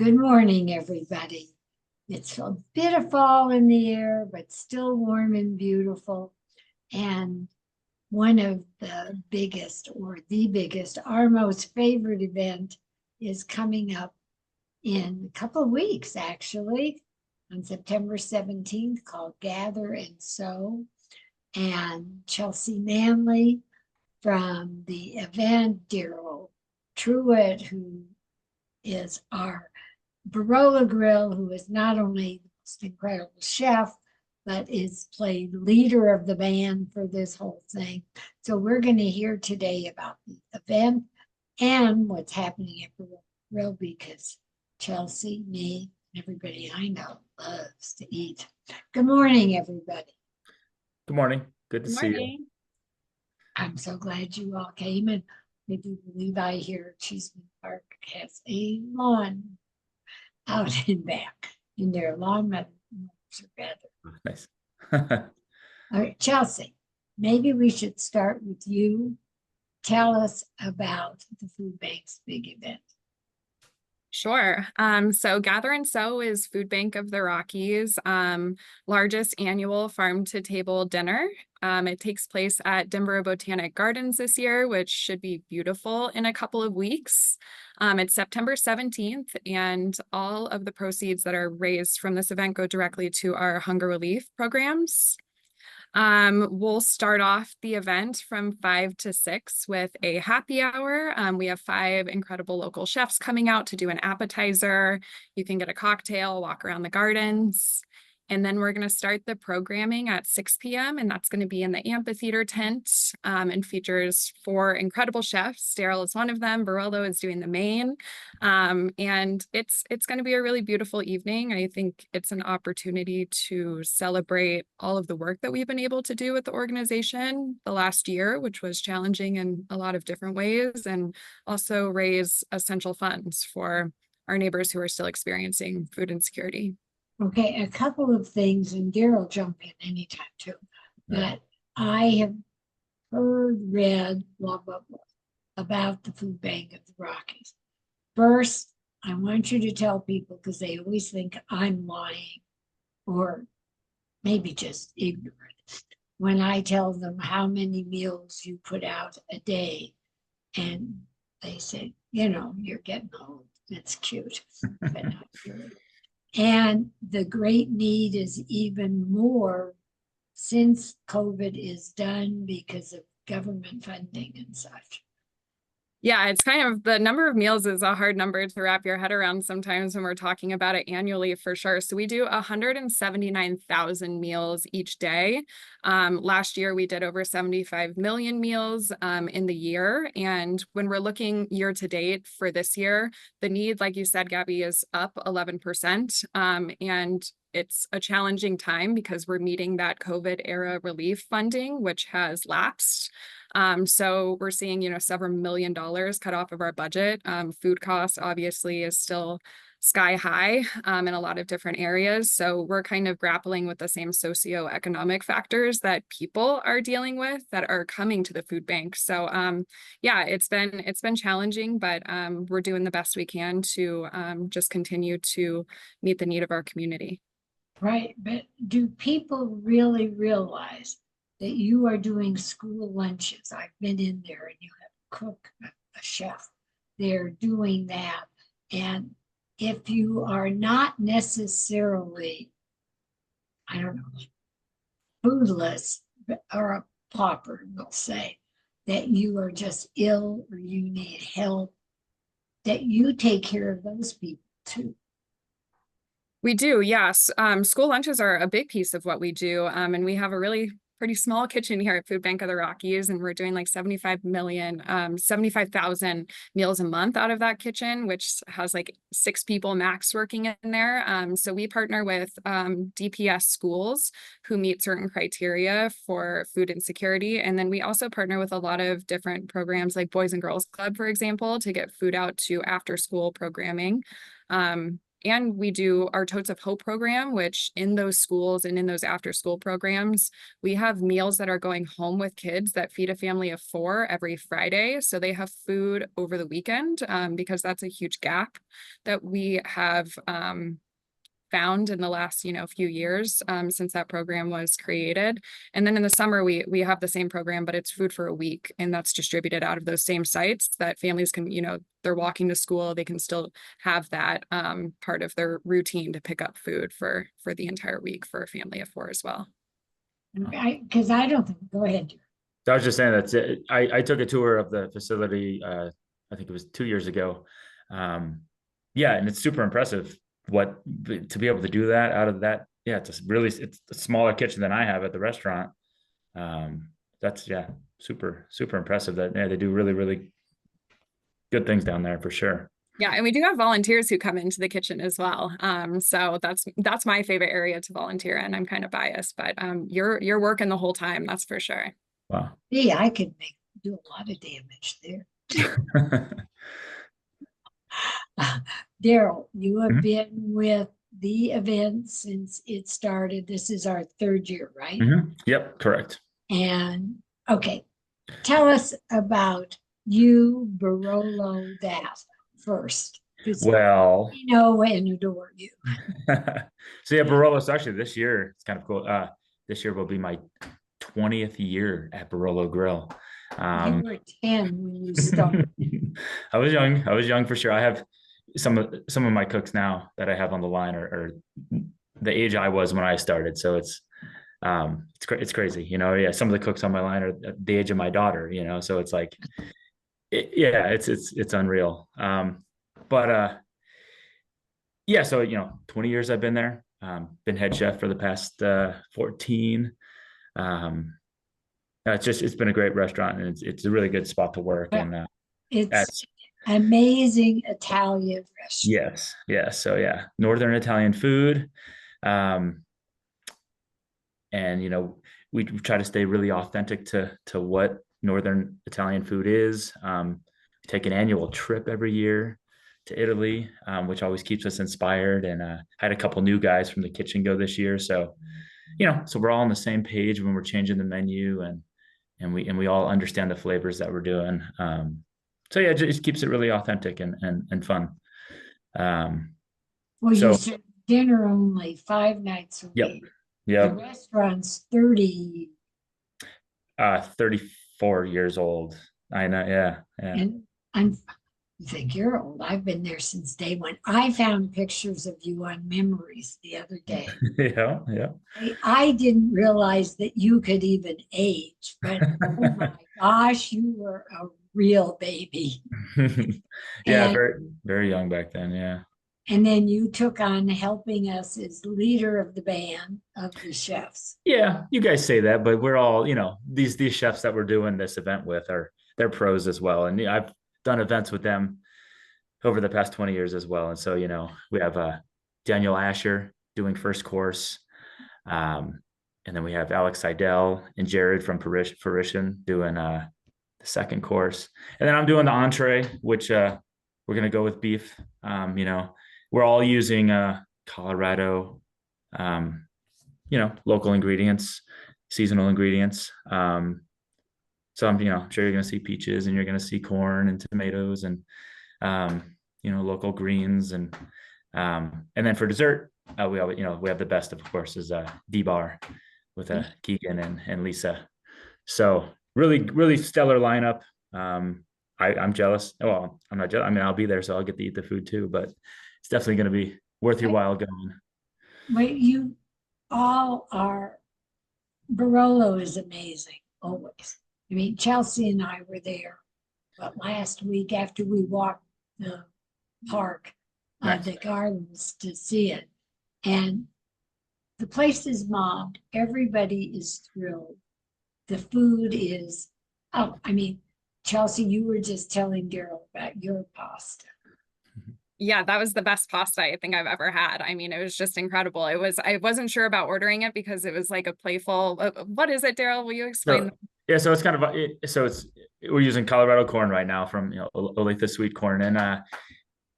Good morning, everybody. It's a bit of fall in the air, but still warm and beautiful. And one of the biggest, or the biggest, our most favorite event is coming up in a couple of weeks, actually, on September 17th, called Gather and Sow. And Chelsea Manley from the event, Darrel, Truett, who is our Barolo Grill, who is not only the most incredible chef, but is played leader of the band for this whole thing. So we're going to hear today about the event and what's happening at Barolo Grill, because Chelsea, me, and everybody I know loves to eat. Good morning, everybody. Good morning. Good to see you. I'm so glad you all came, and if you believe I hear Cheeseman Park has a lawn out and back, and their lawn mowers are better. Nice. All right, Chelsea, maybe we should start with you. Tell us about the FoodBank's big event. Sure. So Gather and Sow is FoodBank of the Rockies' largest annual farm-to-table dinner. It takes place at Denver Botanic Gardens this year, which should be beautiful in a couple of weeks. It's September 17th, and all of the proceeds that are raised from this event go directly to our hunger relief programs. We'll start off the event from 5 to 6 with a happy hour. We have 5 incredible local chefs coming out to do an appetizer. You can get a cocktail, walk around the gardens. And then we're going to start the programming at 6 p.m. and that's going to be in the amphitheater tent, and features 4 incredible chefs. Darrel is one of them. Barolo is doing the main. And it's going to be a really beautiful evening. I think it's an opportunity to celebrate all of the work that we've been able to do with the organization the last year, which was challenging in a lot of different ways, and also raise essential funds for our neighbors who are still experiencing food insecurity. Okay, a couple of things, and Darrel jump in anytime too. But I have heard, read, blah, blah, blah, about the FoodBank of the Rockies. First, I want you to tell people, because they always think I'm lying, or maybe just ignorant, when I tell them how many meals you put out a day. And they say, you know, you're getting old. It's cute, but not really. And the great need is even more since COVID is done because of government funding and such. Yeah, it's kind of, the number of meals is a hard number to wrap your head around sometimes when we're talking about it annually, for sure. So we do 179,000 meals each day. Last year, we did over 75 million meals in the year. And when we're looking year to date for this year, the need, like you said, Gabby, is up 11%. And it's a challenging time because we're meeting that COVID era relief funding, which has lapsed. So we're seeing, several $1 million cut off of our budget. Food costs obviously is still sky high in a lot of different areas. So we're kind of grappling with the same socioeconomic factors that people are dealing with that are coming to the food bank. So yeah, it's been challenging, but we're doing the best we can to just continue to meet the need of our community. Right, but do people really realize that you are doing school lunches? I've been in there, and you have a cook, a chef. They're doing that. And if you are not necessarily, I don't know, foodless or a pauper, we'll say, that you are just ill or you need help, that you take care of those people too. We do, yes. School lunches are a big piece of what we do. And we have a really pretty small kitchen here at FoodBank of the Rockies, and we're doing like 75,000 meals a month out of that kitchen, which has like 6 people max working in there. So we partner with DPS schools who meet certain criteria for food insecurity. And then we also partner with a lot of different programs like Boys and Girls Club, for example, to get food out to after school programming. And we do our Totes of Hope program, which in those schools and in those after school programs, we have meals that are going home with kids that feed a family of 4 every Friday. So they have food over the weekend, because that's a huge gap that we have found in the last, few years, since that program was created. And then in the summer, we have the same program, but it's food for a week. And that's distributed out of those same sites that families can, they're walking to school, they can still have that part of their routine to pick up food for the entire week for a family of 4 as well. Because I don't think, go ahead. So I was just saying that's it. I took a tour of the facility, I think it was 2 years ago. Yeah, and it's super impressive to be able to do that out of that. Yeah, it's a smaller kitchen than I have at the restaurant. That's super impressive that they do really, really good things down there for sure. Yeah, and we do have volunteers who come into the kitchen as well. So that's my favorite area to volunteer in. I'm kind of biased, but you're working the whole time, that's for sure. Wow. Yeah, I could do a lot of damage there. Darrel, you have been with the event since it started. This is our 3rd year, right? Yep, correct. And okay, tell us about you, Barolo, that first. Well, we know and adore you. So yeah, Barolo. So actually, this year it's kind of cool. This year will be my 20th year at Barolo Grill. You were 10 when you started. I was young for sure. I have some of my cooks now that I have on the line are the age I was when I started. So it's crazy, Yeah, some of the cooks on my line are the age of my daughter, So it's like, it's unreal. Yeah, so 20 years I've been there. Been head chef for the past 14. It's been a great restaurant, and it's a really good spot to work. And it's amazing Italian restaurant. Yes. So yeah, Northern Italian food. And we try to stay really authentic to what Northern Italian food is. We take an annual trip every year to Italy, which always keeps us inspired. And I had a couple new guys from the kitchen go this year. So, so we're all on the same page when we're changing the menu, and we all understand the flavors that we're doing. So yeah, it just keeps it really authentic and fun. Well, you serve dinner only 5 nights a week. Yeah. The restaurant's 30. 34 years old. I know. Yeah. And I think you're old. I've been there since day one. I found pictures of you on Memories the other day. Yeah. I didn't realize that you could even age, but oh my gosh, you were a real baby. Yeah, very, very young back then. Yeah. And then you took on helping us as leader of the band of the chefs. Yeah, you guys say that, but we're all, these chefs that we're doing this event with they're pros as well. And I've done events with them over the past 20 years as well. And so, we have Daniel Asher doing first course. And then we have Alex Seidel and Jared from Parisian doing the second course. And then I'm doing the entree, which we're going to go with beef. We're all using Colorado, local ingredients, seasonal ingredients. So I'm, sure you're going to see peaches, and you're going to see corn and tomatoes, and local greens, and then for dessert, we have the best, of course, is D-Bar with Keegan and Lisa. So really, really stellar lineup. I'm jealous. Well, I'm not jealous. I mean, I'll be there, so I'll get to eat the food too, but it's definitely going to be worth your while going. But you all are, Barolo is amazing, always. I mean, Chelsea and I were there, but last week after we walked the park, Nice. The gardens to see it. And the place is mobbed. Everybody is thrilled. The food is, Chelsea, you were just telling Darrel about your pasta. Yeah, that was the best pasta I think I've ever had. I mean, it was just incredible. I wasn't sure about ordering it because it was like a playful, what is it, Darrel? Will you explain? So it's kind of, we're using Colorado corn right now from, Olathe sweet corn, and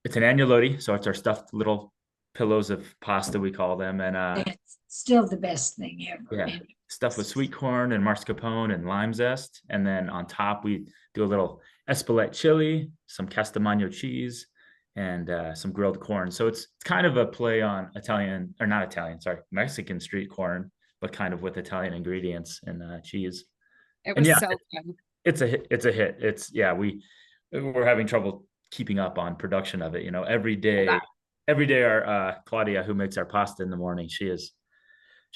it's an agnolotti. So it's our stuffed little pillows of pasta, we call them. And That's still the best thing ever. yeah, And stuff with sweet corn and mascarpone and lime zest. And then on top, we do a little Espelette chili, some Castamagno cheese, and some grilled corn. So it's kind of a play on Italian, or not Italian, sorry, Mexican street corn, but kind of with Italian ingredients and cheese. It And was yeah, so good. it's a hit. It's a hit. It's yeah, we're having trouble keeping up on production of it. You know, every day our Claudia, who makes our pasta in the morning, she's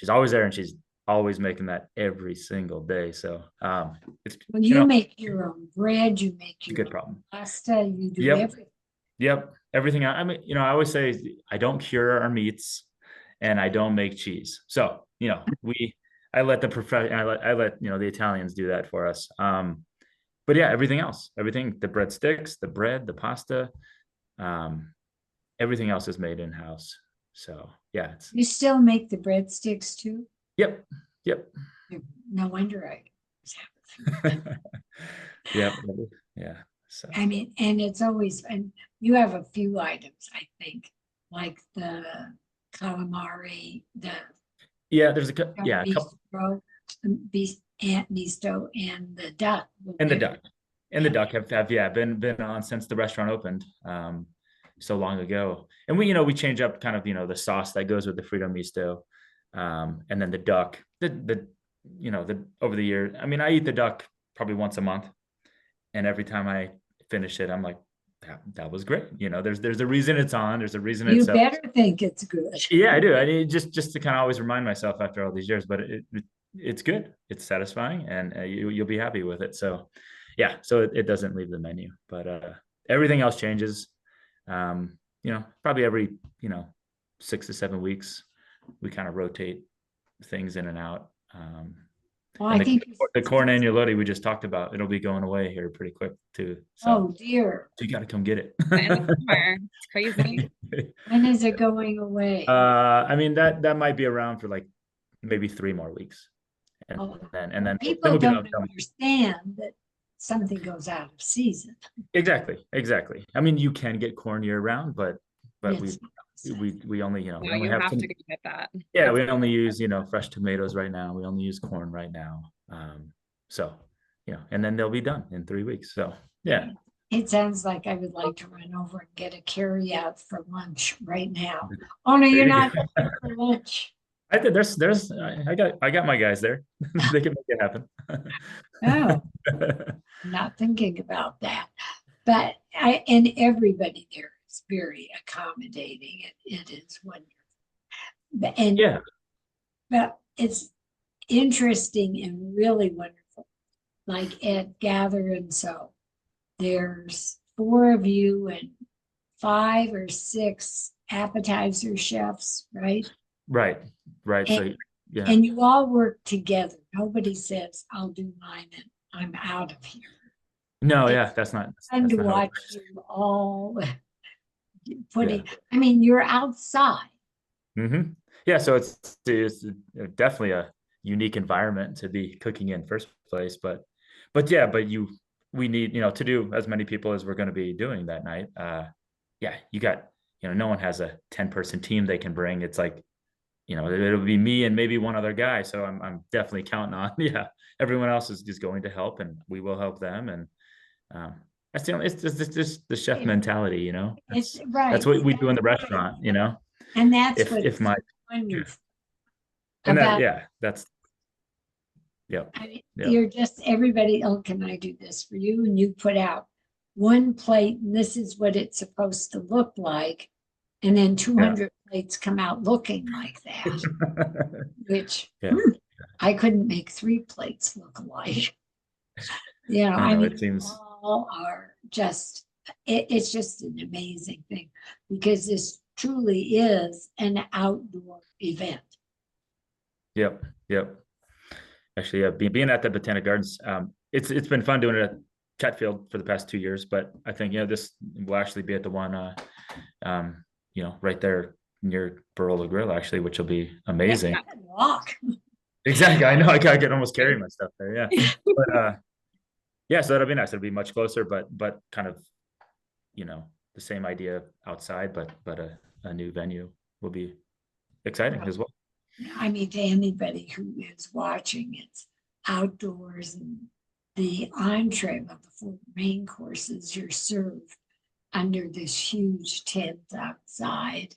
always there, and she's always making that every single day. So it's well, you make your own bread, you make a your good own problem. pasta, you do Yep. everything. Yep. Everything. I mean, you know, I always say I don't cure our meats and I don't make cheese. So, you know, I let you know, the Italians do that for us. But yeah, everything else, the breadsticks, the bread, the pasta, everything else is made in-house. So yeah, You still make the breadsticks too? Yep. No wonder I was having. Yep. Yeah. So I mean, and it's always, and you have a few items, I think, like the calamari, the yeah, there's a couple, beef and misto, and the duck. and the duck. And the duck have yeah been on since the restaurant opened so long ago. And we change up kind of the sauce that goes with the Frito misto, and then the duck the over the years. I mean, I eat the duck probably once a month, and every time I finish it, I'm like, that was great. There's a reason it's on. There's a reason You it's better think it's good. Yeah, I do. I mean, just to kind of always remind myself after all these years, but it's good. It's satisfying, and you'll be happy with it. So yeah, so it doesn't leave the menu, but everything else changes. Probably every 6 to 7 weeks, we kind of rotate things in and out. Well, and I think the corn agnolotti we just talked about, it'll be going away here pretty quick too. So oh dear, you got to come get it. It's crazy. when is it going away? I mean, that might be around for like maybe 3 more weeks, and then People we'll don't understand that something goes out of season. Exactly. I mean, you can get corn year round, but Yes. we only No, we only you have have some, to get that. yeah, we only use fresh tomatoes right now. We only use corn right now. So and then they'll be done in 3 weeks. So yeah. It sounds like I would like to run over and get a carry out for lunch right now. Oh no, you're not going for lunch. I think I got my guys there. They can make it happen. Oh, I'm not thinking about that. But and everybody there is very accommodating. It is wonderful. And yeah, but it's interesting and really wonderful. Like at Gather and Sow, there's 4 of you and 5 or 6 appetizer chefs, right? right. And, So yeah, and you all work together. Nobody says, I'll do mine and I'm out of here. no, yeah, that's not Fun to not how it watch works. you all putting, I mean, you're outside. Mm-hmm. Yeah, so it's definitely a unique environment to be cooking in first place, but we need to do as many people as we're going to be doing that night. Yeah, you got no one has a 10-person team they can bring. It's like it'll be me and maybe one other guy, so I'm definitely counting on everyone else is going to help, and we will help them. And that's it's just the chef mentality. It's right. That's what we do in the restaurant. And that's if my wonderful. and about, that's I mean, you're just everybody, oh, can I do this for you? And you put out one plate, and this is what it's supposed to look like. And then 200 plates come out looking like that, which I couldn't make 3 plates look alike. I mean, it seems all are just, it's just an amazing thing because this truly is an outdoor event. Yep. Actually, being at the Botanic Gardens, it's been fun doing it at Chatfield for the past 2 years, but I think this will actually be at the one right there near Barolo Grill, actually, which will be amazing. I can walk. Exactly. I know I could almost carry my stuff there. Yeah. But so that'll be nice. It'll be much closer, but kind of, the same idea outside, but a new venue. will be exciting as well. I mean, to anybody who is watching, it's outdoors, and the entree of the 4 main courses, you're served under this huge tent outside,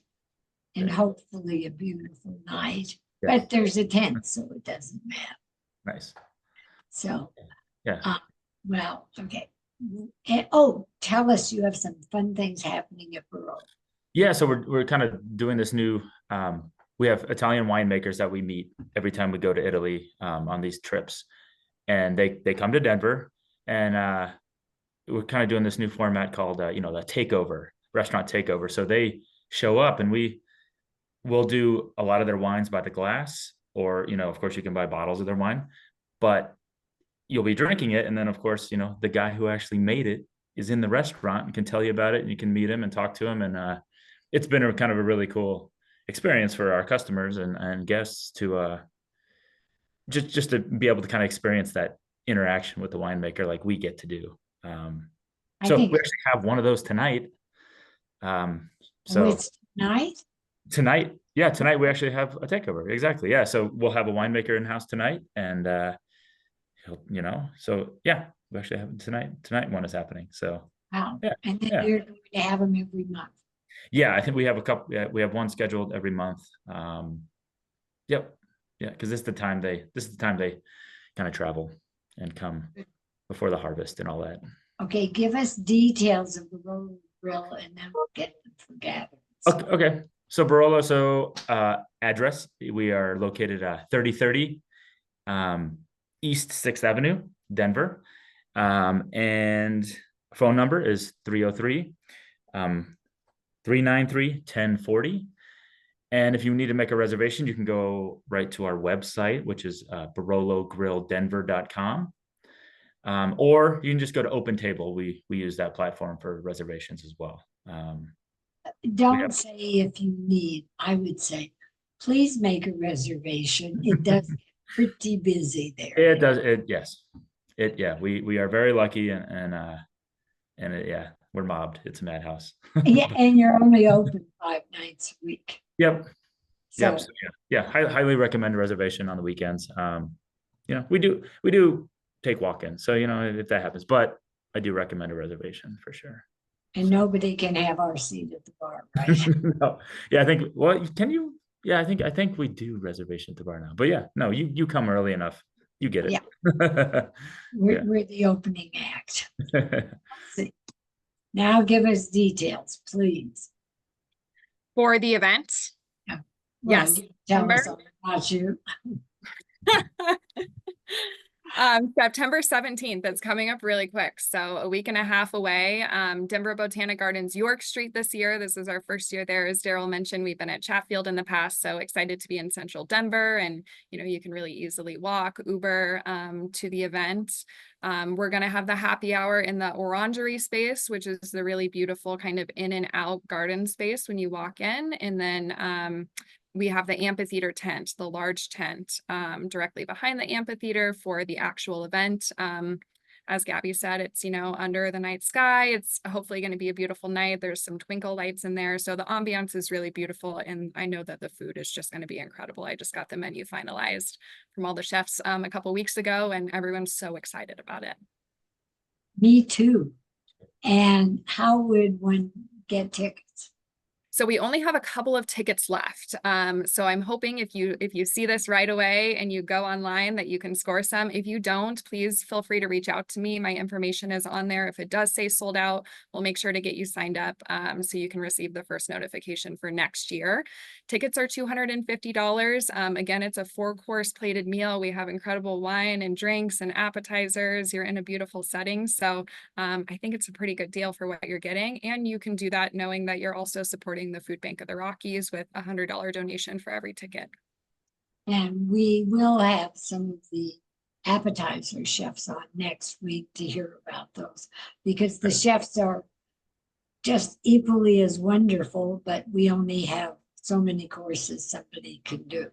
and Right. hopefully a beautiful night. Yeah. But there's a tent, so it doesn't matter. Nice. So, Yeah. well, okay. And, oh, tell us, you have some fun things happening at Barolo. Yeah, so we're kind of doing this new. We have Italian winemakers that we meet every time we go to Italy on these trips, and they come to Denver, and we're kind of doing this new format called the takeover, restaurant takeover. So they show up, and we'll do a lot of their wines by the glass, or of course you can buy bottles of their wine, but you'll be drinking it, and then of course the guy who actually made it is in the restaurant and can tell you about it, and you can meet him and talk to him, and it's been a kind of a really cool experience for our customers and guests to just to be able to kind of experience that interaction with the winemaker like we get to do. So we actually have one of those tonight. So it's tonight? Tonight we actually have a takeover. Exactly. Yeah. So we'll have a winemaker in house tonight, and so yeah, we actually have tonight one is happening. So Wow. Yeah. And then you're going to have them every month. Yeah, I think we have a couple. Yeah, we have one scheduled every month. Yep. Yeah, because this is the time they kind of travel and come before the harvest and all that. Okay, give us details of the Barolo Grill, and then we'll get them for Gather. Okay. So Barolo, address, we are located at 3030 East 6th Avenue, Denver. And phone number is 303 393-1040. And if you need to make a reservation, you can go right to our website, which is barologrildenver.com. Or you can just go to Open Table. We use that platform for reservations as well. Don't say if you need. I would say, please make a reservation. It does get pretty busy there. It does. Yes. We are very lucky, and we're mobbed. It's a madhouse. Yeah, and you're only open 5 nights a week. Yep. So, Yep. So, yeah. Highly recommend a reservation on the weekends. We do take walk-ins, so if that happens, but I do recommend a reservation for sure. and nobody can have our seat at the bar, right? No. Yeah, I think. Well, can you? Yeah, I think we do reservation at the bar now. But yeah, no, you come early enough, you get it. Yeah. We're the opening act. Let's see. Now give us details, please. For the event? Well, Yes. you tell us Remember? all about you. September 17th, it's coming up really quick. So a week and a half away. Denver Botanic Gardens, York Street this year. This is our first year there. As Darrel mentioned, we've been at Chatfield in the past, so excited to be in central Denver, and you can really easily walk, Uber to the event. We're going to have the happy hour in the orangery space, which is the really beautiful kind of in and out garden space when you walk in. And then we have the amphitheater tent, the large tent directly behind the amphitheater for the actual event. As Gabby said, it's, under the night sky. It's hopefully going to be a beautiful night. There's some twinkle lights in there. So the ambiance is really beautiful. And I know that the food is just going to be incredible. I just got the menu finalized from all the chefs a couple weeks ago, and everyone's so excited about it. Me too. And how would one get tickets? So we only have a couple of tickets left. So I'm hoping if you see this right away and you go online that you can score some. If you don't, please feel free to reach out to me. My information is on there. If it does say sold out, we'll make sure to get you signed up so you can receive the first notification for next year. Tickets are $250. Again, it's a 4-course plated meal. We have incredible wine and drinks and appetizers. You're in a beautiful setting. So I think it's a pretty good deal for what you're getting. And you can do that knowing that you're also supporting the Food Bank of the Rockies with a $100 donation for every ticket. And we will have some of the appetizer chefs on next week to hear about those, because the chefs are just equally as wonderful, but we only have so many courses somebody can do.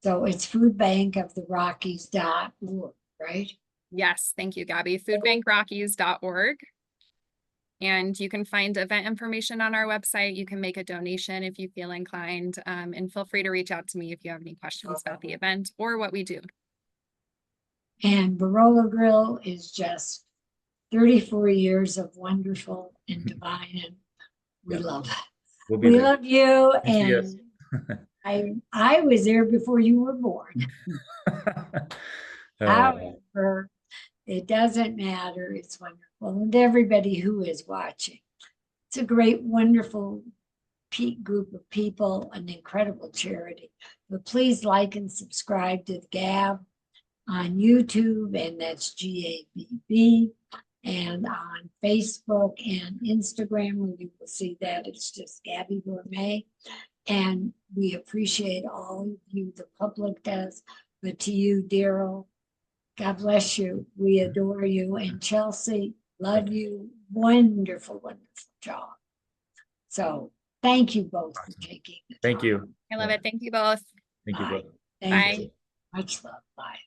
So it's foodbankoftherockies.org, right? Yes, thank you, Gabby. foodbankrockies.org. And you can find event information on our website. You can make a donation if you feel inclined, and feel free to reach out to me if you have any questions about the event or what we do. And Barolo Grill is just 34 years of wonderful and divine, and we Yeah. love it. We'll be We there. love you, You see us. and I was there before you were born. Uh, However, it doesn't matter. It's wonderful. And everybody who is watching, it's a great, wonderful group of people, an incredible charity. But please like and subscribe to the Gabb on YouTube, and that's GABB, and on Facebook and Instagram, where you will see that it's just Gabby Gourmet. And we appreciate all of you, the public does, but to you, Darrel, God bless you. We adore you. And Chelsea, love you. Wonderful, wonderful job. So thank you both for taking the time. Thank you. I love it. Thank you both. Thank you Bye. both. Thank Bye. you. Much love. Bye.